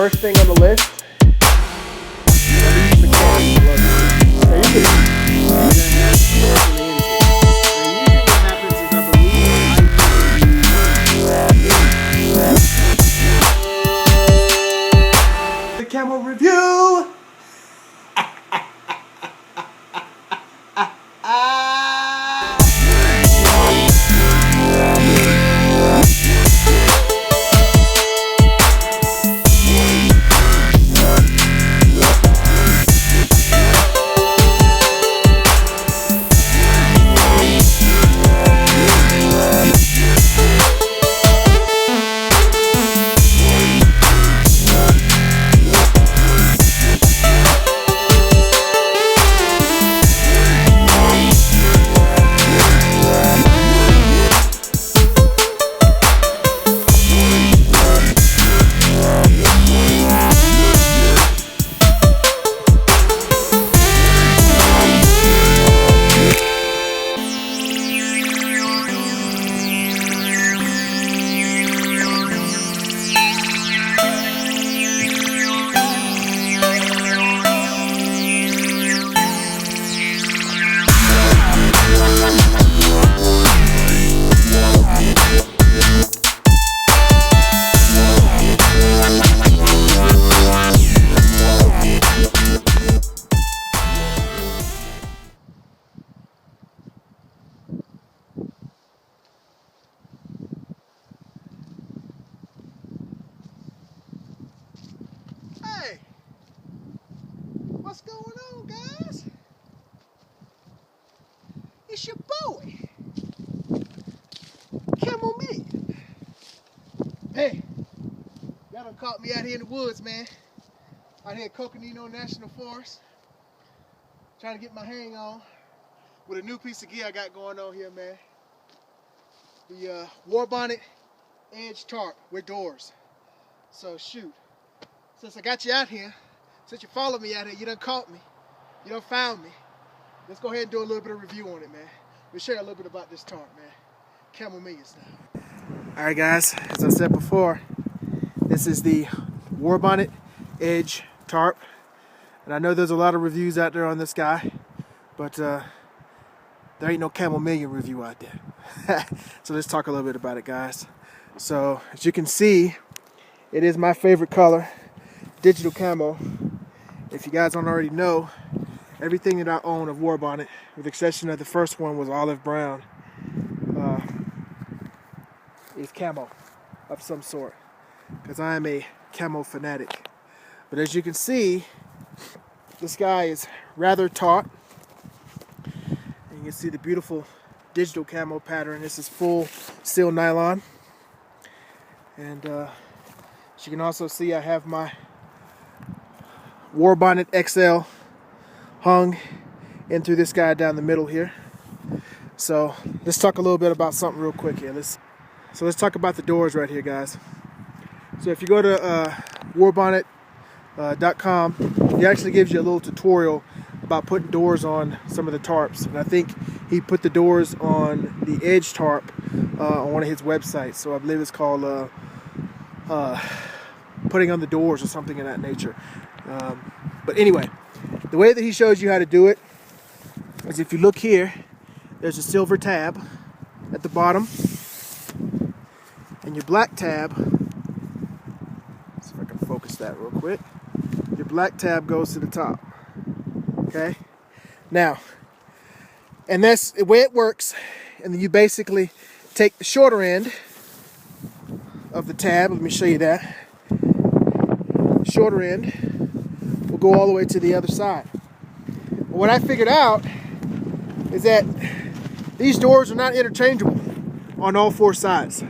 first thing on the list. The Camo review. Hey, what's going on, guys? It's your boy, Camomeleon. Hey, y'all done caught me out here in the woods, man. Out here at Coconino National Forest. Trying to get my hang on with a new piece of gear I got going on here, man. The Warrbonnet Edge Tarp with doors. So shoot. Since I got you out here, since you followed me out here, you done caught me, you done found me, let's go ahead and do a little bit of review on it, man. We'll share a little bit about this tarp, man. Camomeleon style. Alright guys, as I said before, this is the Warrbonnet Edge Tarp. And I know there's a lot of reviews out there on this guy, but there ain't no Camomeleon review out there. So let's talk a little bit about it, guys. So, as you can see, it is my favorite color. Digital camo. If you guys don't already know, everything that I own of Warrbonnet, with the exception of the first one was olive brown, is camo of some sort, because I am a camo fanatic. But as you can see, this guy is rather taut, and you can see the beautiful digital camo pattern. This is full steel nylon, and as you can also see, I have my Warrbonnet XL hung in through this guy down the middle here. So let's talk a little bit about something real quick here. Let's talk about the doors right here, guys. So if you go to Warrbonnet.com, he actually gives you a little tutorial about putting doors on some of the tarps, and I think he put the doors on the Edge tarp on one of his websites. So I believe it's called putting on the doors or something of that nature. But anyway, the way that he shows you how to do it is, if you look here, there's a silver tab at the bottom, and your black tab, let's see if I can focus that real quick, your black tab goes to the top. Okay, now, and that's the way it works. And then you basically take the shorter end of the tab. Let me show you that. Shorter end will go all the way to the other side. What I figured out is that these doors are not interchangeable on all four sides.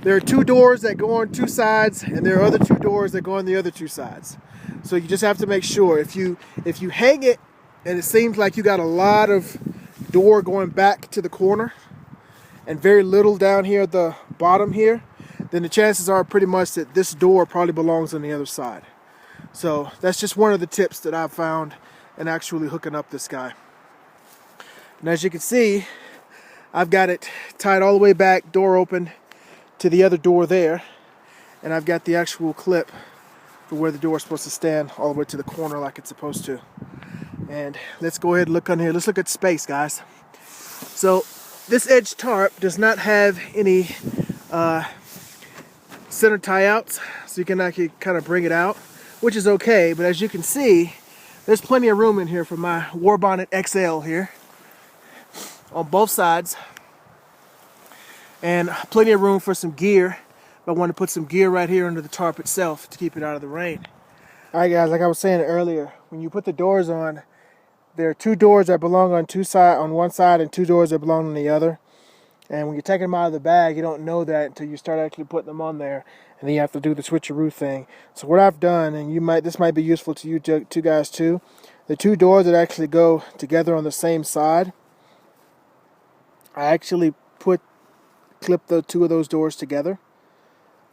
There are two doors that go on two sides, and there are other two doors that go on the other two sides. So you just have to make sure, if you hang it and it seems like you got a lot of door going back to the corner and very little down here at the bottom here, then the chances are pretty much that this door probably belongs on the other side. So that's just one of the tips that I've found in actually hooking up this guy. And as you can see, I've got it tied all the way back, door open, to the other door there, and I've got the actual clip for where the door is supposed to stand all the way to the corner like it's supposed to. And let's go ahead and look on here. Let's look at space, guys. So this edge tarp does not have any center tie outs, so you can actually kind of bring it out, which is okay. But as you can see, there's plenty of room in here for my Warrbonnet XL here on both sides, and plenty of room for some gear if I want to put some gear right here under the tarp itself to keep it out of the rain. Alright guys, like I was saying earlier, when you put the doors on, there are two doors that belong on one side and two doors that belong on the other. And when you're taking them out of the bag, you don't know that until you start actually putting them on there, and then you have to do the switcheroo thing. So what I've done, and this might be useful to you two guys too, the two doors that actually go together on the same side, I actually clip the two of those doors together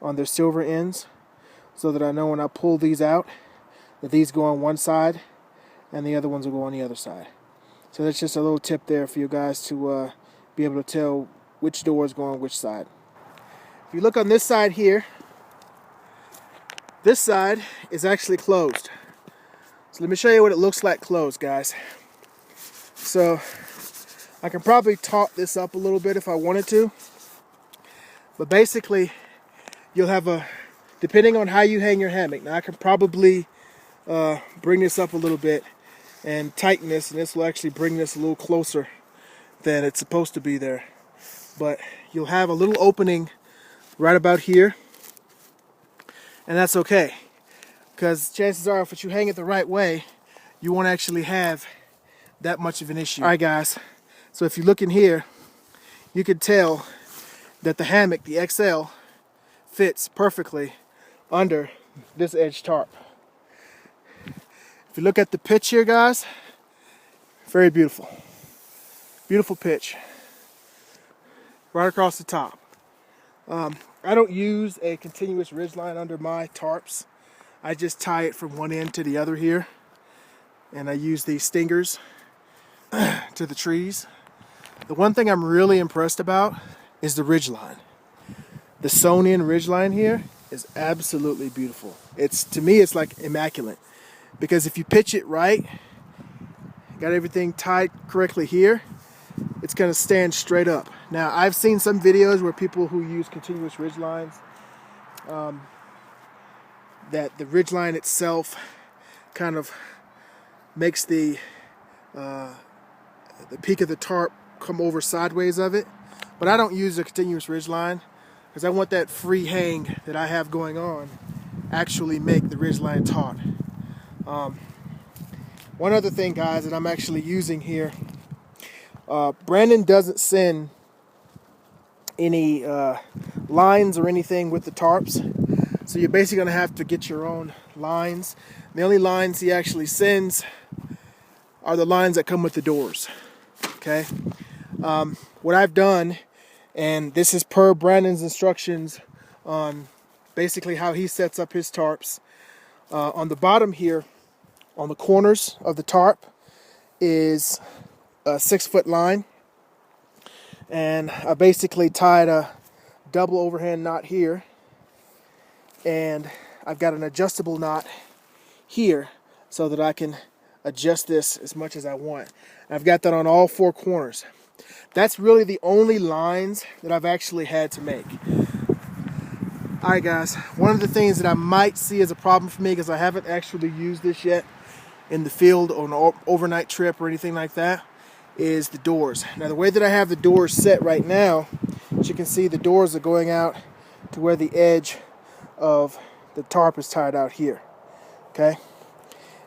on their silver ends, so that I know when I pull these out that these go on one side and the other ones will go on the other side. So that's just a little tip there for you guys to be able to tell which doors go on which side. If you look on this side here, this side is actually closed. So let me show you what it looks like closed, guys. So I can probably taut this up a little bit if I wanted to, but basically you'll have depending on how you hang your hammock. Now I can probably bring this up a little bit and tighten this, and this will actually bring this a little closer than it's supposed to be there. But you'll have a little opening right about here, and that's okay, because chances are if you hang it the right way, you won't actually have that much of an issue. Alright guys, so if you look in here, you can tell that the hammock, the XL, fits perfectly under this edge tarp. If you look at the pitch here, guys, very beautiful. Beautiful pitch. Right across the top. I don't use a continuous ridgeline under my tarps. I just tie it from one end to the other here. And I use these stingers to the trees. The one thing I'm really impressed about is the ridgeline. The sewn in ridgeline here is absolutely beautiful. To me, it's like immaculate. Because if you pitch it right, got everything tied correctly here, it's going to stand straight up. Now, I've seen some videos where people who use continuous ridge lines, that the ridge line itself kind of makes the peak of the tarp come over sideways of it. But I don't use a continuous ridge line because I want that free hang that I have going on actually make the ridge line taut. One other thing, guys, that I'm actually using here, Brandon doesn't send any lines or anything with the tarps, so you're basically going to have to get your own lines. The only lines he actually sends are the lines that come with the doors. Okay, what I've done, and this is per Brandon's instructions on basically how he sets up his tarps, on the bottom here, on the corners of the tarp, is a 6-foot line, and I basically tied a double overhand knot here, and I've got an adjustable knot here so that I can adjust this as much as I want. And I've got that on all 4 corners. That's really the only lines that I've actually had to make. Alright guys, one of the things that I might see as a problem for me, because I haven't actually used this yet in the field on an overnight trip or anything like that, is the doors. Now the way that I have the doors set right now, as you can see, the doors are going out to where the edge of the tarp is tied out here. Okay?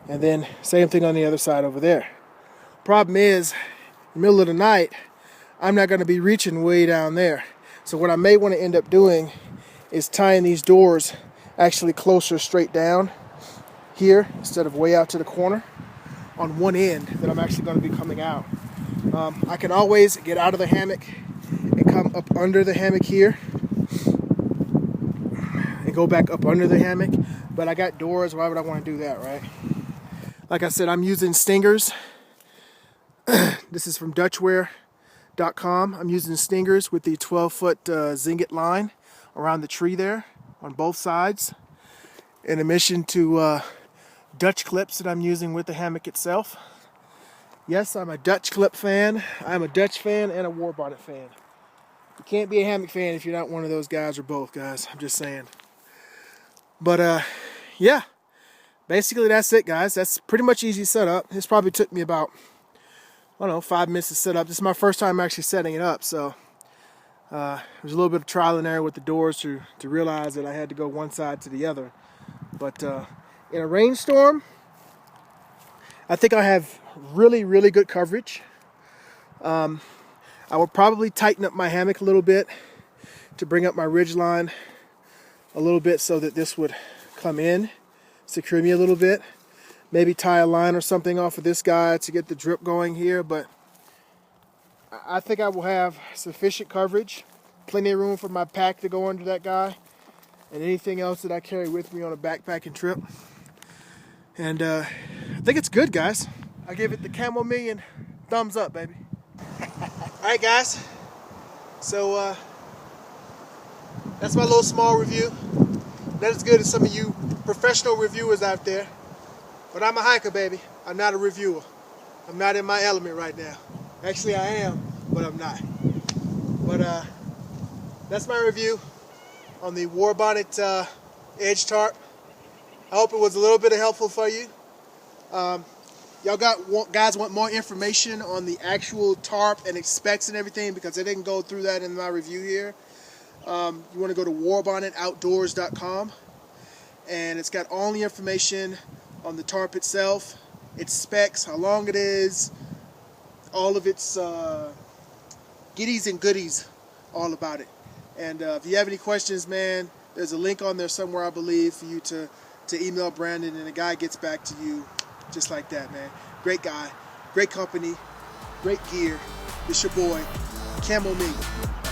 And then same thing on the other side over there. Problem is, in the middle of the night, I'm not going to be reaching way down there. So what I may want to end up doing is tying these doors actually closer straight down here instead of way out to the corner on one end that I'm actually going to be coming out. I can always get out of the hammock and come up under the hammock here and go back up under the hammock, but I got doors. Why would I want to do that, right? Like I said, I'm using stingers. This is from Dutchwear.com. I'm using stingers with the 12-foot Zingit line around the tree there on both sides. in addition to Dutch clips that I'm using with the hammock itself. Yes, I'm a Dutch clip fan. I'm a Dutch fan and a Warrbonnet fan. You can't be a hammock fan if you're not one of those guys or both, guys. I'm just saying. But yeah, basically that's it, guys. That's pretty much easy setup. This probably took me about, I don't know, 5 minutes to set up. This is my first time actually setting it up, so there's a little bit of trial and error with the doors to realize that I had to go one side to the other. But in a rainstorm, I think I have really, really good coverage. I would probably tighten up my hammock a little bit to bring up my ridge line a little bit so that this would come in, secure me a little bit. Maybe tie a line or something off of this guy to get the drip going here, but I think I will have sufficient coverage, plenty of room for my pack to go under that guy, and anything else that I carry with me on a backpacking trip. And I think it's good, guys. I give it the Camomeleon thumbs up, baby. Alright, guys. So that's my little small review. Not as good as some of you professional reviewers out there. But I'm a hiker, baby. I'm not a reviewer. I'm not in my element right now. Actually, I am, but I'm not. But that's my review on the Warrbonnet Edge Tarp. I hope it was a little bit helpful for you. Y'all guys want more information on the actual tarp and its specs and everything, because I didn't go through that in my review here. You want to go to warrbonnetoutdoors.com, and it's got all the information on the tarp itself, its specs, how long it is, all of its giddies and goodies, all about it. And if you have any questions, man, there's a link on there somewhere, I believe, for you to email Brandon, and the guy gets back to you just like that, man. Great guy, great company, great gear. It's your boy, Camomeleon.